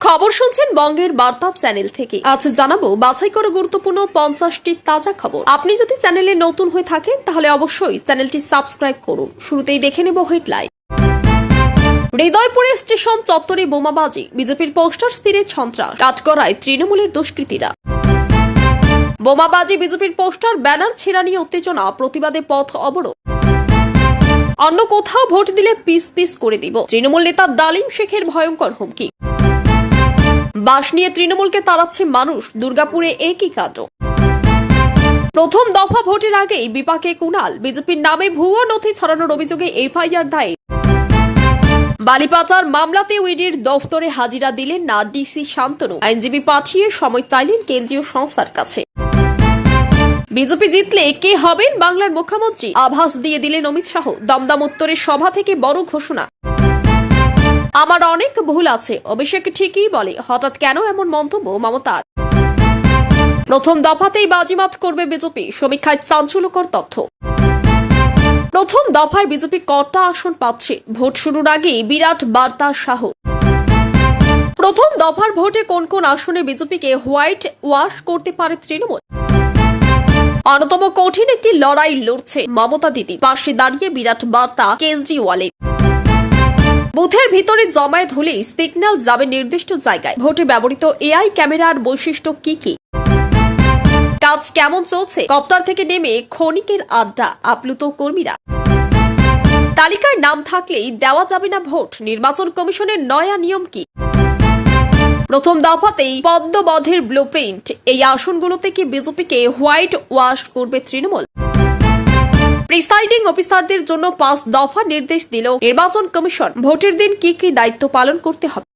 খবর শুনছেন বঙ্গের বার্তা চ্যানেল থেকে। আজ জানাবো বাছাই করা গুরুত্বপূর্ণ 50টি তাজা খবর। আপনি যদি চ্যানেলে নতুন হয়ে থাকেন তাহলে অবশ্যই চ্যানেলটি সাবস্ক্রাইব করুন। শুরুতেই দেখে নেব হেডলাইন। হৃদয়পুরে স্টেশন চত্বরে বোমাবাজি, বিজেপির পোস্টার স্থিরে সন্ত্রাস, কাঠগড়ায় তৃণমূলের দুষ্কৃতীরা। বোমাবাজি, বিজেপির পোস্টার ব্যানার ছেঁড়া নিয়ে উত্তেজনা, প্রতিবাদে পথ অবরোধ। অন্য কোথাও ভোট দিলে পিস পিস করে দিব, তৃণমূল নেতা ডালিম শেখের ভয়ঙ্কর হুমকি। বাস নিয়ে তৃণমূলকে তাড়াচ্ছে মানুষ, দুর্গাপুরে একই কাণ্ড। প্রথম দফা ভোটের আগেই বিপাকে কুণাল, বিজেপির নামে ভুয়ো নথি ছড়ানোর অভিযোগে এফআইআর দায়ের। বালিপাচার মামলাতে ইডির দফতরে হাজিরা দিলেন না ডিসি শান্তনু, আইনজীবী পাঠিয়ে সময় চাইলেন কেন্দ্রীয় সংস্থার কাছে। বিজেপি জিতলে কে হবেন বাংলার মুখ্যমন্ত্রী, আভাস দিয়ে দিলেন অমিত শাহ। দমদম উত্তরের সভা থেকে বড় ঘোষণা। আমার অনেক ভুল আছে, অভিষেক ঠিকই বলে, হঠাৎ কেন এমন মন্তব্য মমতার। প্রথম দফাতেই বাজিমাত করবে বিজেপি, সমীক্ষায় চাঞ্চল্যকর তথ্য। প্রথম দফায় বিজেপি কটা আসন পাচ্ছে, ভোট শুরুর আগে বিরাট বার্তা শাহ। প্রথম দফার ভোটে কোন কোন আসনে বিজেপিকে হোয়াইট ওয়াশ করতে পারে তৃণমূল। অন্যতম কঠিন একটি লড়াই লড়ছে মমতা দিদি, পাশে দাঁড়িয়ে বিরাট বার্তা কেজরিওয়ালের। বুথের ভিতরে জমায়েত হলেই সিগন্যাল যাবে নির্দিষ্ট জায়গায়। ভোটে ব্যবহৃত এআই ক্যামেরার বৈশিষ্ট্য কি কি, কাজ কেমন চলছে, কপ্টার থেকে নেমে ক্ষণিকের আড্ডা, আপ্লুত কর্মীরা। তালিকায় নাম থাকলেই দেওয়া যাবে না ভোট, নির্বাচন কমিশনের নয়া নিয়ম কি। প্রথম দফাতেই পদ্মবধের ব্লুপ্রিন্ট, এই আসনগুলোতে কি বিজেপিকে হোয়াইট ওয়াশ করবে তৃণমূল। প্রিসাইডিং অফিসারদের জন্য 5 দফা নির্দেশ দিল নির্বাচন কমিশন, ভোটের দিন কি কি দায়িত্ব পালন করতে হবে।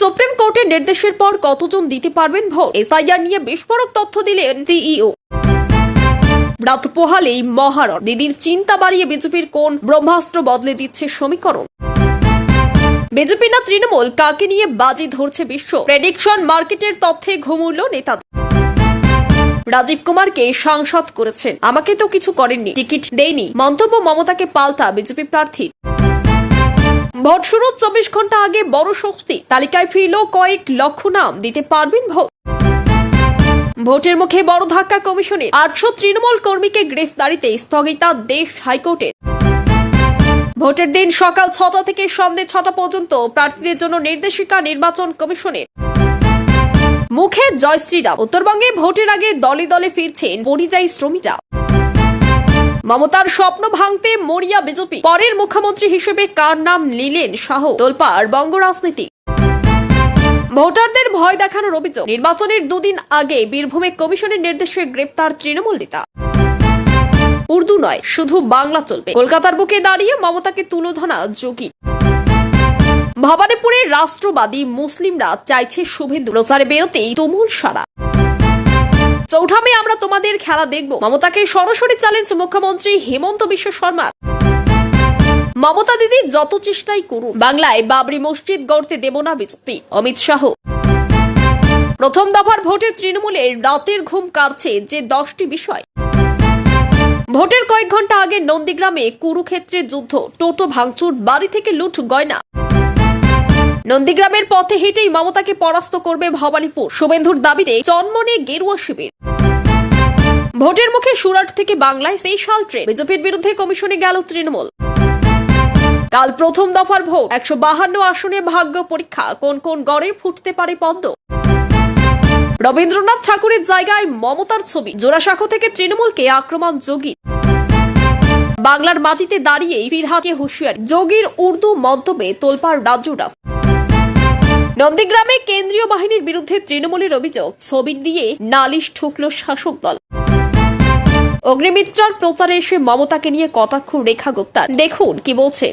সুপ্রিম কোর্টের নির্দেশের পর কতজন দিতে পারবেন ভোট, এসআইআর নিয়ে বিস্ফোরক তথ্য দিলেন সিইও। রাত পোহালেই মহারণ, দিদির চিন্তা বাড়িয়ে বিজেপির কোন ব্রহ্মাস্ত্র বদলে দিচ্ছে সমীকরণ। বিজেপি না তৃণমূল, কাকে নিয়ে বাজি ধরছে বিশ্ব। প্রেডিকশন মার্কেটের তথ্যে ঘুমুল নেতা। রাজীব কুমারকে সাংসদ করেছেন, আমাকে তো কিছু করেননি, টিকিট দেয়নি, মন্তব্য মমতাকে পাল্টা বিজেপি প্রার্থী। ভোট শুরুর 24 ঘন্টা আগে বড় স্বস্তি, তালিকায় ফিরল কয়েক লক্ষ নাম, দিতে পারবেন ভোট। ভোটের মুখে বড় ধাক্কা কমিশনে, 800 তৃণমূল কর্মীকে গ্রেফতারিতে স্থগিতাদেশ হাইকোর্টের। ভোটের দিন সকাল 6টা থেকে সন্ধ্যে 6টা পর্যন্ত প্রার্থীদের জন্য নির্দেশিকা নির্বাচন কমিশনের। মুখে জয় শ্রীরাম, উত্তরবঙ্গে ভোটের আগে দলে দলে ফিরছেন পরিযায়ী শ্রমিকরা। মমতার স্বপ্ন ভাঙতে মরিয়া বিজেপি, পরের মুখ্যমন্ত্রী হিসেবে কার নাম নিলেন শাহ, তোলপাড় বঙ্গ রাজনীতি। ভোটারদের ভয় দেখানোর অভিযোগ, নির্বাচনের 2 দিন আগে বীরভূমে কমিশনের নির্দেশে গ্রেপ্তার তৃণমূল নেতা। উর্দু নয়, শুধু বাংলা চলবে, কলকাতার বুকে দাঁড়িয়ে মমতাকে তুলোধনা যোগী। ভবানীপুরে রাষ্ট্রবাদী মুসলিমরা চাইছে শুভেন্দু, প্রচারে বেরোতেই তুমুল সারা। 4 মে আমরা তোমাদের খেলা দেখব, মমতাকে সরাসরি চ্যালেঞ্জ মুখ্যমন্ত্রী হেমন্ত বিশ্ব শর্মার। মমতা দিদি যত চেষ্টাই করুন, বাংলায় বাবরি মসজিদ গড়তে দেব না বিজেপি, অমিত শাহ। প্রথম দফার ভোটে তৃণমূলের রাতের ঘুম কাটছে যে 10টি বিষয়। ভোটের কয়েক ঘন্টা আগে নন্দীগ্রামে কুরুক্ষেত্রের যুদ্ধ, টোটো ভাঙচুর, বাড়ি থেকে লুট গয়না। নন্দীগ্রামের পথে হেঁটেই মমতাকে পরাস্ত করবে ভবানীপুর, শুভেন্দুর দাবিতে চনমনে গেরুয়া শিবির। ভোটের মুখে সুরাট থেকে বাংলায় স্পেশাল ট্রেন, বিজেপির বিরুদ্ধে কমিশনে গেল তৃণমূল। কাল প্রথম দফার ভোট, 152 আসনে ভাগ্য পরীক্ষা, কোন কোন গড়ে ফুটতে পারে পদ্ম। রবীন্দ্রনাথ ঠাকুরের জায়গায় মমতার ছবি, জোড়াসাঁকো থেকে তৃণমূলকে আক্রমণ যোগী। বাংলার মাটিতে দাঁড়িয়ে ফিরহাদকে হুঁশিয়ারি, যোগীর উর্দু মন্তব্যে তোলপাড় রাজ্য রাস্তা। নন্দীগ্রামে কেন্দ্রীয় বাহিনীর বিরুদ্ধে তৃণমূলের অভিযোগ, ছবি দিয়ে নালিশ ঠুকল শাসক দল। অগ্নিমিত্রার প্রচারে এসে মমতাকে নিয়ে কটাক্ষ রেখা গুপ্তার, দেখুন কি বলছেন।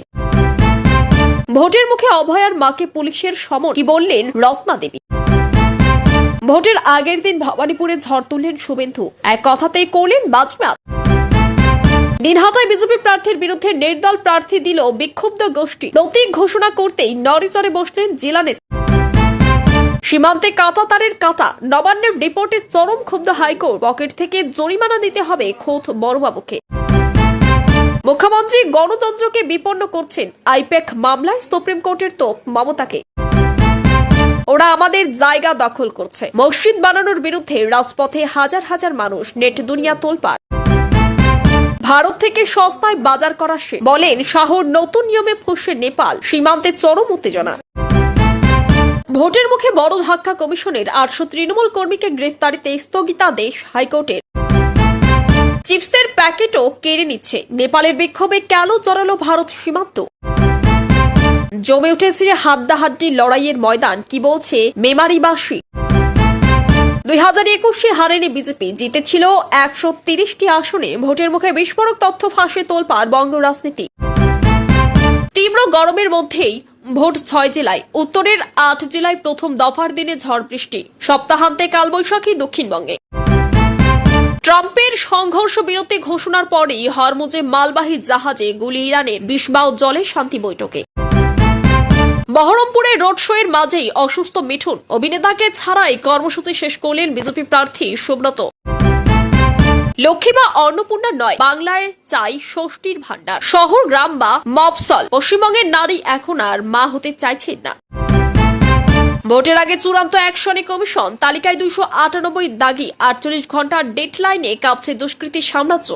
ভোটের মুখে অভয়ার মাকে পুলিশের সমন, কি বললেন রত্না দেবী। ভোটের আগের দিন ভবানীপুরে ঝড় তুললেন শুভেন্দু, এক কথাতেই করলেন বাজিমাত। দিনহাটায় বিজেপি প্রার্থীর বিরুদ্ধে নির্দল প্রার্থী দিল বিক্ষুব্ধ গোষ্ঠী, প্রতীক ঘোষণা করতেই নড়েচড়ে বসলেন জেলা নেতা। সীমান্তে কাঁটা তারের কাঁটা, নবান্নের রিপোর্টে চরম ক্ষুব্ধ হাইকোর্ট, পকেট থেকে জরিমানা দিতে হবে খোদ বড়বাবুকে। মুখ্যমন্ত্রী গণতন্ত্রকে বিপন্ন করছেন, আইপ্যাক মামলায় সুপ্রিম কোর্টের তোপ মমতাকে। ওরা আমাদের জায়গা দখল করছে। মসজিদ বানানোর বিরুদ্ধে রাজপথে হাজার হাজার মানুষ, নেট দুনিয়া তোলপাড়। ভারত থেকে সস্তায় বাজার করা সে বলেন শাহর নতুন নিয়মে ফুঁসছে নেপাল, সীমান্তে চরম উত্তেজনা। ভোটের মুখে বড় ধাক্কা কমিশনের, 800 তৃণমূল কর্মীকে গ্রেফতারিতে স্থগিতাদেশ হাইকোর্টের। চিপসের প্যাকেটও কেড়ে নিচ্ছে, নেপালের বিক্ষোভে কেন জড়ালো ভারত সীমান্ত। জমে উঠেছে হাড্ডাহাড্ডি লড়াইয়ের ময়দান, কি বলছে মেমারিবাসী। 2021 হারেনি বিজেপি, জিতেছিল 130টি আসনে। ভোটের মুখে বিস্ফোরক তথ্য ফাঁসে তোলপাড় বঙ্গ রাজনীতি। তীব্র গরমের মধ্যেই ভোট 6 জেলায়, উত্তরের 8 জেলায় প্রথম দফার দিনে ঝড় বৃষ্টি। সপ্তাহান্তে কালবৈশাখী দক্ষিণবঙ্গে। ট্রাম্পের সংঘর্ষ বিরতি ঘোষণার পরেই হরমুজে মালবাহী জাহাজে গুলি ইরানের, বিষবাও জলে শান্তি বৈঠকে। বহরমপুরে রোড শো এর মাঝেই অসুস্থ মিঠুন, অভিনেতাকে ছাড়াই কর্মসূচি শেষ করলেন বিজেপি প্রার্থী সুব্রত। লক্ষ্মী বা অন্নপূর্ণা নয়, বাংলায় চাই ষষ্ঠীর ভান্ডার। শহর গ্রাম বা মফসল, পশ্চিমবঙ্গের নারী এখন আর মা হতে চাইছেন না। ভোটের আগে চূড়ান্ত অ্যাকশনে কমিশন, তালিকায় 298 দাগি। 48 ঘন্টার ডেডলাইনে কাঁপছে দুষ্কৃতী সাম্রাজ্য।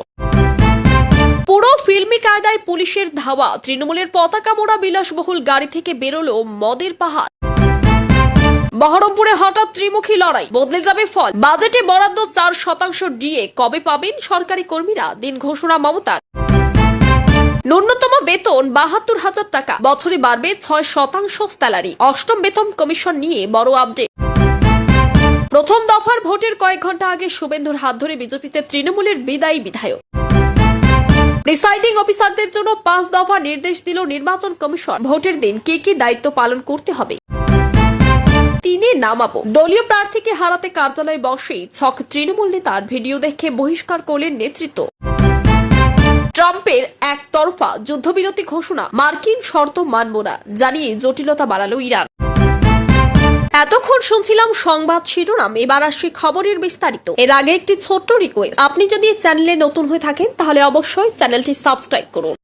পুরো ফিল্মি কায়দায় পুলিশের ধাওয়া, তৃণমূলের পতাকা মোড়া বিলাসবহুল গাড়ি থেকে বেরোলো মদের পাহাড়। বহরমপুরে হঠাৎ ত্রিমুখী লড়াই, বদলে যাবে ফল। বাজেটে বরাদ্দ 4% ডিএ, কবে পাবেন সরকারি কর্মীরা, দিন ঘোষণা মমতার। ন্যূনতম বেতন 72,000 টাকা, বছরে বাড়বে 6% স্যালারি। 8ম বেতন কমিশন নিয়ে বড় আপডেট। প্রথম দফার ভোটের কয়েক ঘন্টা আগে শুভেন্দুর হাত ধরে বিজেপিতে তৃণমূলের বিদায়ী বিধায়ক। প্রিসাইডিং অফিসারদের জন্য 5 দফা নির্দেশ দিল নির্বাচন কমিশন। ভোটের দিন কি কি দায়িত্ব পালন করতে হবে। 3 নামাবো, দলীয় প্রার্থীকে হারাতে কার্যালয়ে বসেই ছক তৃণমূল নেতার, ভিডিও দেখে বহিষ্কার করলেন নেতৃত্ব। ট্রাম্পের একতরফা যুদ্ধবিরতি ঘোষণা, মার্কিন শর্ত মানব না জানিয়ে জটিলতা বাড়ালো ইরান। এতক্ষণ শুনছিলাম সংবাদ শিরোনাম, এবার আসছে খবরের বিস্তারিত। এর আগে একটি ছোট্ট রিকোয়েস্ট, আপনি যদি চ্যানেলে নতুন হয়ে থাকেন তাহলে অবশ্যই চ্যানেলটি সাবস্ক্রাইব করুন।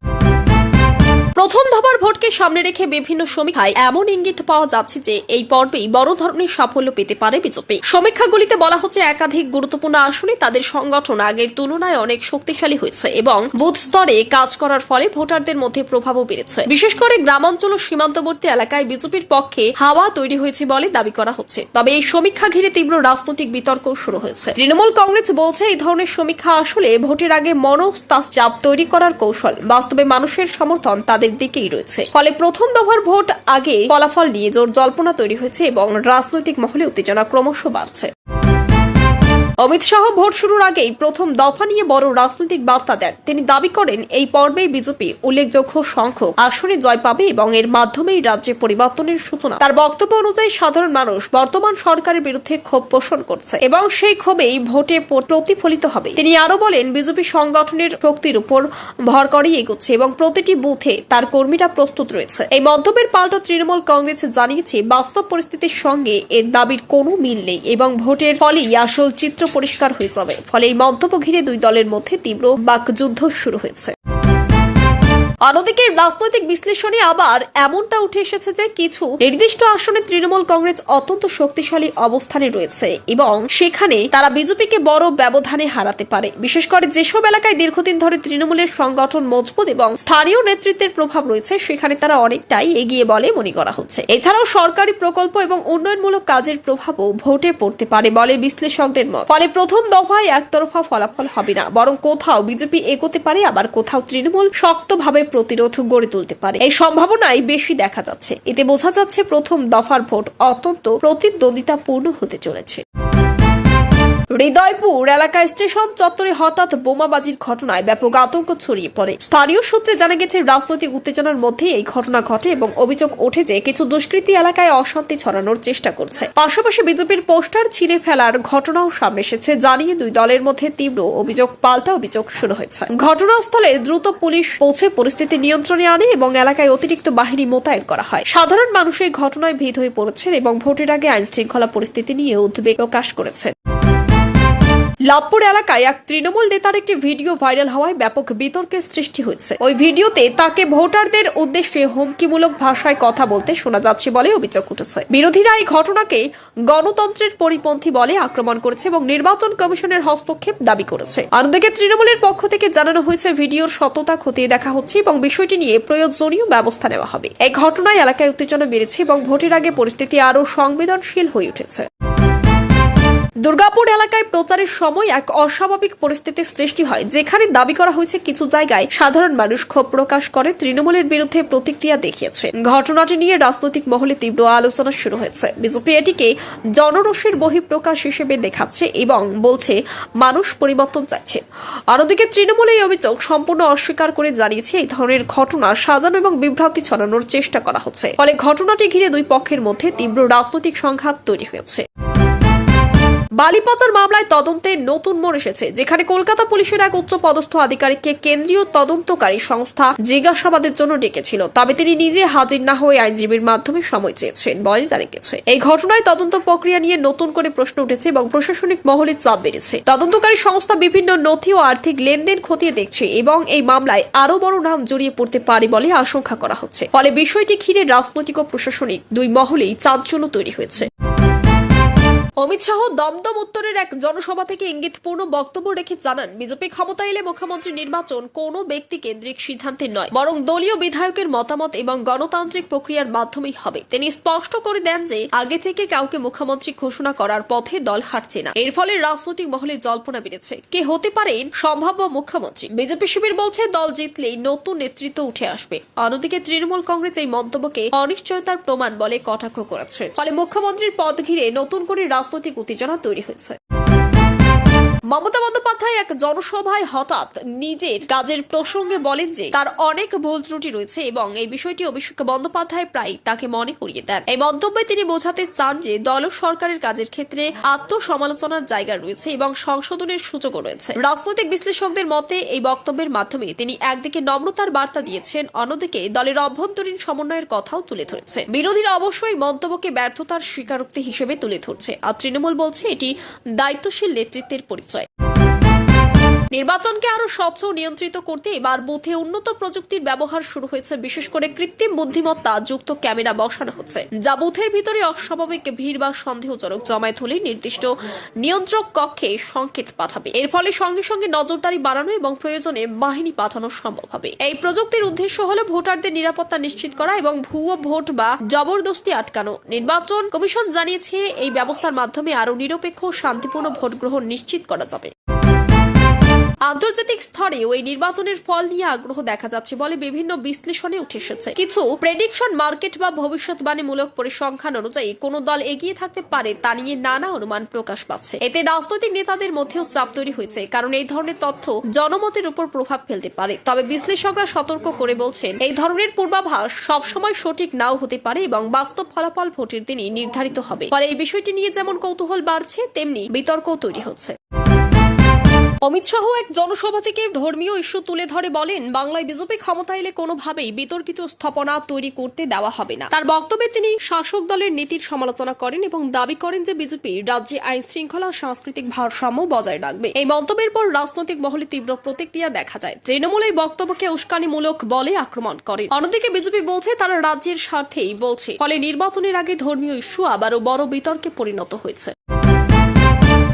প্রথম দফার ভোটকে সামনে রেখে বিভিন্ন সমীক্ষায় এমন ইঙ্গিত পাওয়া যাচ্ছে যে এই পর্বেই বড় ধরনের সাফল্য পেতে পারে বিজেপি। সমীক্ষাগুলিতে বলা হচ্ছে একাধিক গুরুত্বপূর্ণ আসনে তাদের সংগঠন আগের তুলনায় অনেক শক্তিশালী হয়েছে এবং বুথ স্তরে কাজ করার ফলে ভোটারদের মধ্যে প্রভাবও বেড়েছে। বিশেষ করে গ্রামাঞ্চল ও সীমান্তবর্তী এলাকায় বিজেপির পক্ষে হাওয়া তৈরি হয়েছে বলে দাবি করা হচ্ছে। তবে এই সমীক্ষা ঘিরে তীব্র রাজনৈতিক বিতর্ক শুরু হয়েছে। তৃণমূল কংগ্রেস বলছে এই ধরনের সমীক্ষা আসলে ভোটের আগে মনস্তাপ তৈরি করার কৌশল, বাস্তবে মানুষের সমর্থন তাদের দিকেই রয়েছে। ফলে প্রথম দফার ভোট আগে ফলাফল নিয়ে জোর জল্পনা তৈরি হয়েছে এবং রাজনৈতিক মহলে উত্তেজনা ক্রমশ বাড়ছে। অমিত শাহ ভোট শুরুর আগেই প্রথম দফা নিয়ে বড় রাজনৈতিক বার্তা দেন। তিনি দাবি করেন এই পর্বে বিজেপি উল্লেখযোগ্য সংখ্যক আসনে জয় পাবে এবং এর মাধ্যমেই রাজ্যে পরিবর্তনের সূচনা। তার বক্তব্য অনুযায়ী সাধারণ মানুষ বর্তমান সরকারের বিরুদ্ধে ক্ষোভ পোষণ করছে এবং সেই ক্ষোভেই ভোটে প্রতিফলিত হবে। তিনি আরো বলেন বিজেপি সংগঠনের শক্তির উপর ভর করেই এগোচ্ছে এবং প্রতিটি বুথে তার কর্মীরা প্রস্তুত রয়েছে। এই মন্তব্যের পাল্টা তৃণমূল কংগ্রেস জানিয়েছে বাস্তব পরিস্থিতির সঙ্গে এর দাবির কোনো মিল নেই এবং ভোটের ফলেই আসল চিত্র পরিষ্কার হয়ে যাবে। ফলে এই মন্তব্য ঘিরে দুই দলের মধ্যে তীব্র বাকযুদ্ধ শুরু হয়েছে। অন্যদিকে রাজনৈতিক বিশ্লেষণে আবার এমনটা উঠে এসেছে যে কিছু নির্দিষ্ট আসনে তৃণমূল কংগ্রেস অত্যন্ত শক্তিশালী অবস্থানে রয়েছে এবং সেখানে তারা বিজেপিকে বড় ব্যবধানে হারাতে পারে। বিশেষ করে যেসব এলাকায় দীর্ঘদিন ধরে তৃণমূলের সংগঠন মজবুত এবং স্থানীয় নেতৃত্বের প্রভাব রয়েছে সেখানে তারা অনেকটাই এগিয়ে বলে মনে করা হচ্ছে। এছাড়াও সরকারি প্রকল্প এবং উন্নয়নমূলক কাজের প্রভাবও ভোটে পড়তে পারে বলে বিশ্লেষকদের মত। ফলে প্রথম দফায় একতরফা ফলাফল হবে না, বরং কোথাও বিজেপি এগোতে পারে, আবার কোথাও তৃণমূল শক্তভাবে প্রতিরোধ গড়ে তুলতে পারে। এই সম্ভাবনাই বেশি দেখা যাচ্ছে। এতে বোঝা যাচ্ছে প্রথম দফার ভোট অত্যন্ত প্রতিদ্বন্দ্বিতাপূর্ণ হতে চলেছে। হৃদয়পুর এলাকায় স্টেশন চত্বরে হঠাৎ বোমাবাজির ঘটনায় ব্যাপক আতঙ্ক ছড়িয়ে পড়ে। স্থানীয় সূত্রে জানা গেছে রাজনৈতিক উত্তেজনার মধ্যে এই ঘটনা ঘটে এবং অভিযোগ ওঠে যে কিছু দুষ্কৃতী এলাকায় অশান্তি ছড়ানোর চেষ্টা করছে। পাশাপাশি বিজেপির পোস্টার ছিঁড়ে ফেলার ঘটনাও সামনে এসেছে, জানিয়ে দুই দলের মধ্যে তীব্র অভিযোগ পাল্টা অভিযোগ শুরু হয়েছে। ঘটনাস্থলে দ্রুত পুলিশ পৌঁছে পরিস্থিতি নিয়ন্ত্রণে আনে এবং এলাকায় অতিরিক্ত বাহিনী মোতায়েন করা হয়। সাধারণ মানুষ এই ঘটনায় ভীত হয়ে পড়েছেন এবং ভোটের আগে আইন শৃঙ্খলা পরিস্থিতি নিয়ে উদ্বেগ প্রকাশ করেছে। লাভপুর এলাকায় এক তৃণমূল নেতার একটি ভিডিও ভাইরাল হওয়ায় ব্যাপক বিতর্কের সৃষ্টি হয়েছে। ওই ভিডিওতে তাকে ভোটারদের উদ্দেশ্যে হুমকিমূলক ভাষায় কথা বলতে শোনা যাচ্ছে বলে অভিযোগ উঠেছে। বিরোধীরা এই ঘটনাকে গণতন্ত্রের পরিপন্থী বলে আক্রমণ করেছে এবং নির্বাচন কমিশনের হস্তক্ষেপ দাবি করেছে। অন্যদিকে তৃণমূলের পক্ষ থেকে জানানো হয়েছে ভিডিওর সত্যতা খতিয়ে দেখা হচ্ছে এবং বিষয়টি নিয়ে প্রয়োজনীয় ব্যবস্থা নেওয়া হবে। এই ঘটনায় এলাকায় উত্তেজনা বেড়েছে এবং ভোটের আগে পরিস্থিতি আরও সংবেদনশীল হয়ে উঠেছে। দুর্গাপুর এলাকায় প্রচারের সময় এক অস্বাভাবিক পরিস্থিতির সৃষ্টি হয়, যেখানে দাবি করা হয়েছে কিছু জায়গায় সাধারণ মানুষ ক্ষোভ প্রকাশ করে তৃণমূলের বিরুদ্ধে প্রতিক্রিয়া দেখিয়েছে। ঘটনাটি নিয়ে রাজনৈতিক মহলে তীব্র আলোচনা শুরু হয়েছে। বিজেপি এটিকে জনরোষের বহিঃপ্রকাশ হিসেবে দেখাচ্ছে এবং বলছে মানুষ পরিবর্তন চাইছে। অন্যদিকে তৃণমূল এই অভিযোগ সম্পূর্ণ অস্বীকার করে জানিয়েছে এই ধরনের ঘটনা সাজানো এবং বিভ্রান্তি ছড়ানোর চেষ্টা করা হচ্ছে। ফলে ঘটনাটি ঘিরে দুই পক্ষের মধ্যে তীব্র রাজনৈতিক সংঘাত তৈরি হয়েছে। বালি পাচার মামলায় তদন্তে নতুন মোড় এসেছে, যেখানে কলকাতা পুলিশের এক উচ্চ পদস্থ আধিকারিককে কেন্দ্রীয় তদন্তকারী সংস্থা জিজ্ঞাসাবাদের জন্য ডেকেছিল, তবে তিনি নিজে হাজির না হয়ে আইনজীবীর মাধ্যমে সময় চেয়েছেন বলে জানা গেছে। এই ঘটনায় তদন্ত প্রক্রিয়া নিয়ে নতুন করে প্রশ্ন উঠেছে এবং প্রশাসনিক মহলে চাপ বেড়েছে। তদন্তকারী সংস্থা বিভিন্ন নথি ও আর্থিক লেনদেন খতিয়ে দেখছে এবং এই মামলায় আরো বড় নাম জড়িয়ে পড়তে পারে বলে আশঙ্কা করা হচ্ছে। ফলে বিষয়টি ঘিরে রাজনৈতিক ও প্রশাসনিক দুই মহলেই চাঞ্চল্য তৈরি হয়েছে। অমিত শাহ দমদম উত্তরের এক জনসভা থেকে ইঙ্গিতপূর্ণ বক্তব্য রেখে জানান, বিজেপি ক্ষমতা এলে মুখ্যমন্ত্রী নির্বাচন কোনো ব্যক্তি কেন্দ্রিক সিদ্ধান্তে নয়, বরং দলীয় বিধায়কের মতামত এবং গণতান্ত্রিক প্রক্রিয়ার মাধ্যমেই হবে। তিনি স্পষ্ট করে দেন যে আগে থেকে কাউকে মুখ্যমন্ত্রী ঘোষণা করার পথে দল হাঁটছে না। এর ফলে রাজনৈতিক মহলে জল্পনা বেড়েছে কে হতে পারেন সম্ভাব্য মুখ্যমন্ত্রী। বিজেপি শিবির বলছে দল জিতলেই নতুন নেতৃত্ব উঠে আসবে। অন্যদিকে তৃণমূল কংগ্রেস এই মন্তব্যকে অনিশ্চয়তার প্রমাণ বলে কটাক্ষ করেছে। ফলে মুখ্যমন্ত্রীর পদ ঘিরে নতুন করে রাজনৈতিক উত্তেজনা তৈরি হয়েছে। মমতা বন্দ্যোপাধ্যায় এক জনসভায় হঠাৎ নিজের কাজের প্রসঙ্গে বলেন যে তার অনেক ভুল ত্রুটি রয়েছে এবং এই বিষয়টি অভিষেক বন্দ্যোপাধ্যায় প্রায় তাকে মনে করিয়ে দেন। এই মন্তব্যে তিনি বোঝাতে চান যে দল সরকারের কাজের ক্ষেত্রে আত্মসমালোচনার জায়গা রয়েছে এবং সংশোধনের সুযোগও রয়েছে। রাজনৈতিক বিশ্লেষকদের মতে এই বক্তব্যের মাধ্যমে তিনি একদিকে নম্রতার বার্তা দিয়েছেন, অন্যদিকে দলের অভ্যন্তরীণ সমন্বয়ের কথাও তুলে ধরেছে। বিরোধীরা অবশ্যই মন্তব্যকে ব্যর্থতার স্বীকারোক্তি হিসেবে তুলে ধরছে, আর তৃণমূল বলছে এটি দায়িত্বশীল নেতৃত্বের পরিচয়। নির্বাচনকে আরো স্বচ্ছ ও নিয়ন্ত্রিত করতে এবার বুথে উন্নত প্রযুক্তির ব্যবহার শুরু হয়েছে। বিশেষ করে কৃত্রিম বুদ্ধিমত্তা যুক্ত ক্যামেরা বসানো হচ্ছে, যা বুথের ভিতরে অস্বাভাবিক ভিড় বা সন্দেহজনক জমায়েত হলে নির্দিষ্ট নিয়ন্ত্রক কক্ষে সংকেত পাঠাবে। এর ফলে সঙ্গে সঙ্গে নজরদারি বাড়ানো এবং প্রয়োজনে বাহিনী পাঠানো সম্ভব হবে। এই প্রযুক্তির উদ্দেশ্য হল ভোটারদের নিরাপত্তা নিশ্চিত করা এবং ভুয়ো ভোট বা জবরদস্তি আটকানো। নির্বাচন কমিশন জানিয়েছে এই ব্যবস্থার মাধ্যমে আরো নিরপেক্ষ ও শান্তিপূর্ণ ভোট গ্রহণ নিশ্চিত করা যাবে। আন্তর্জাতিক স্তরেও এই নির্বাচনের ফল নিয়ে আগ্রহ দেখা যাচ্ছে বলে বিভিন্ন বিশ্লেষণে উঠে এসেছে। কিছু প্রেডিকশন মার্কেট বা ভবিষ্যৎবাণীমূলক পরিসংখ্যান অনুযায়ী কোন দল এগিয়ে থাকতে পারে তা নিয়ে নানা অনুমান প্রকাশ পাচ্ছে। এতে রাজনৈতিক নেতাদের মধ্যেও চাপ তৈরি হয়েছে, কারণ এই ধরনের তথ্য জনমতের উপর প্রভাব ফেলতে পারে। তবে বিশ্লেষকরা সতর্ক করে বলছেন এই ধরনের পূর্বাভাস সবসময় সঠিক নাও হতে পারে এবং বাস্তব ফলাফল ভোটের দিনই নির্ধারিত হবে। ফলে এই বিষয়টি নিয়ে যেমন কৌতূহল বাড়ছে, তেমনি বিতর্কও তৈরি হচ্ছে। অমিত শাহ এক জনসভা থেকে ধর্মীয় ইস্যু তুলে ধরে বলেন, বাংলায় বিজেপি ক্ষমতা এলে কোনোভাবেই বিতর্কিত স্থাপনা তৈরি করতে দেওয়া হবে না। তার বক্তব্যে তিনি শাসক দলের নীতির সমালোচনা করেন এবং দাবি করেন যে বিজেপি রাজ্যে আইন শৃঙ্খলা ও সাংস্কৃতিক ভারসাম্য বজায় রাখবে। এই মন্তব্যের পর রাজনৈতিক মহলে তীব্র প্রতিক্রিয়া দেখা যায়। তৃণমূল এই বক্তব্যকে উস্কানিমূলক বলে আক্রমণ করে। অন্যদিকে বিজেপি বলছে তারা রাজ্যের স্বার্থেই বলছে, ফলে নির্বাচনের আগে ধর্মীয় ইস্যু আবারও বড় বিতর্কে পরিণত হয়েছে।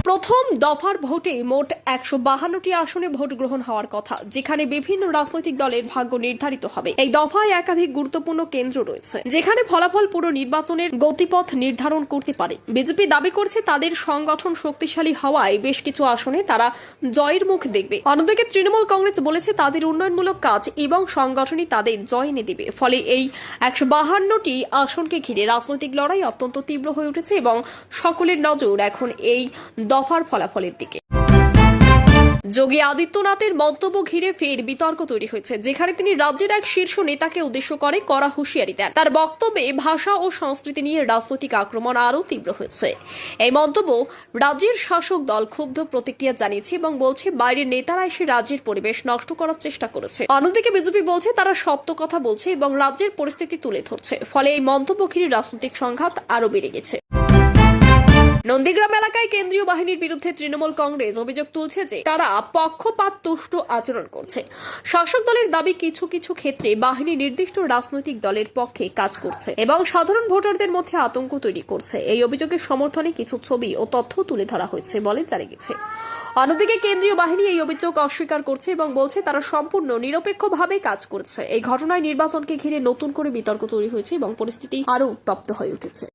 প্রথম দফার ভোটে মোট 152টি আসনে ভোট গ্রহণ হওয়ার কথা, যেখানে বিভিন্ন রাজনৈতিক দলের ভাগ্য নির্ধারিত হবে। এই দফায় একাধিক গুরুত্বপূর্ণ কেন্দ্র রয়েছে, যেখানে ফলাফল পুরো নির্বাচনের গতিপথ নির্ধারণ করতে পারে। বিজেপি দাবি করছে তাদের সংগঠন শক্তিশালী হওয়ায় বেশ কিছু আসনে তারা জয়ের মুখ দেখবে। অন্যদিকে তৃণমূল কংগ্রেস বলেছে তাদের উন্নয়নমূলক কাজ এবং সংগঠনই তাদের জয় এনে দেবে। ফলে এই 152টি আসনকে ঘিরে রাজনৈতিক লড়াই অত্যন্ত তীব্র হয়ে উঠেছে এবং সকলের নজর এখন এই দফার ফলাফলের দিকে। যোগী আদিত্যনাথের মন্তব্য ঘিরে ফের বিতর্ক তৈরি হয়েছে, যেখানে তিনি রাজ্যের এক শীর্ষ নেতাকে উদ্দেশ্য করে কড়া হুঁশিয়ারি দেন। তার বক্তব্যে ভাষা ও সংস্কৃতি নিয়ে রাজনৈতিক আক্রমণ আরও তীব্র হয়েছে। এই মন্তব্য রাজ্যের শাসক দল ক্ষুব্ধ প্রতিক্রিয়া জানিয়েছে এবং বলছে বাইরের নেতারা এসে রাজ্যের পরিবেশ নষ্ট করার চেষ্টা করেছে। অন্যদিকে বিজেপি বলছে তারা সত্য কথা বলছে এবং রাজ্যের পরিস্থিতি তুলে ধরছে। ফলে এই মন্তব্য ঘিরে রাজনৈতিক সংঘাত আরও বেড়ে গেছে। নন্দীগ্রাম এলাকায় কেন্দ্রীয় বাহিনীর বিরুদ্ধে তৃণমূল কংগ্রেস অভিযোগ তুলছে যে তারা পক্ষপাত তুষ্ট আচরণ করছে। শাসক দলের দাবি কিছু কিছু ক্ষেত্রে বাহিনী নির্দিষ্ট রাজনৈতিক দলের পক্ষে কাজ করছে এবং সাধারণ ভোটারদের মধ্যে আতঙ্ক তৈরি করছে। এই অভিযোগের সমর্থনে কিছু ছবি ও তথ্য তুলে ধরা হয়েছে বলে জানা গেছে। অন্যদিকে কেন্দ্রীয় বাহিনী এই অভিযোগ অস্বীকার করছে এবং বলছে তারা সম্পূর্ণ নিরপেক্ষভাবে কাজ করছে। এই ঘটনায় নির্বাচনকে ঘিরে নতুন করে বিতর্ক তৈরি হয়েছে এবং পরিস্থিতি আরও উত্তপ্ত হয়ে উঠেছে।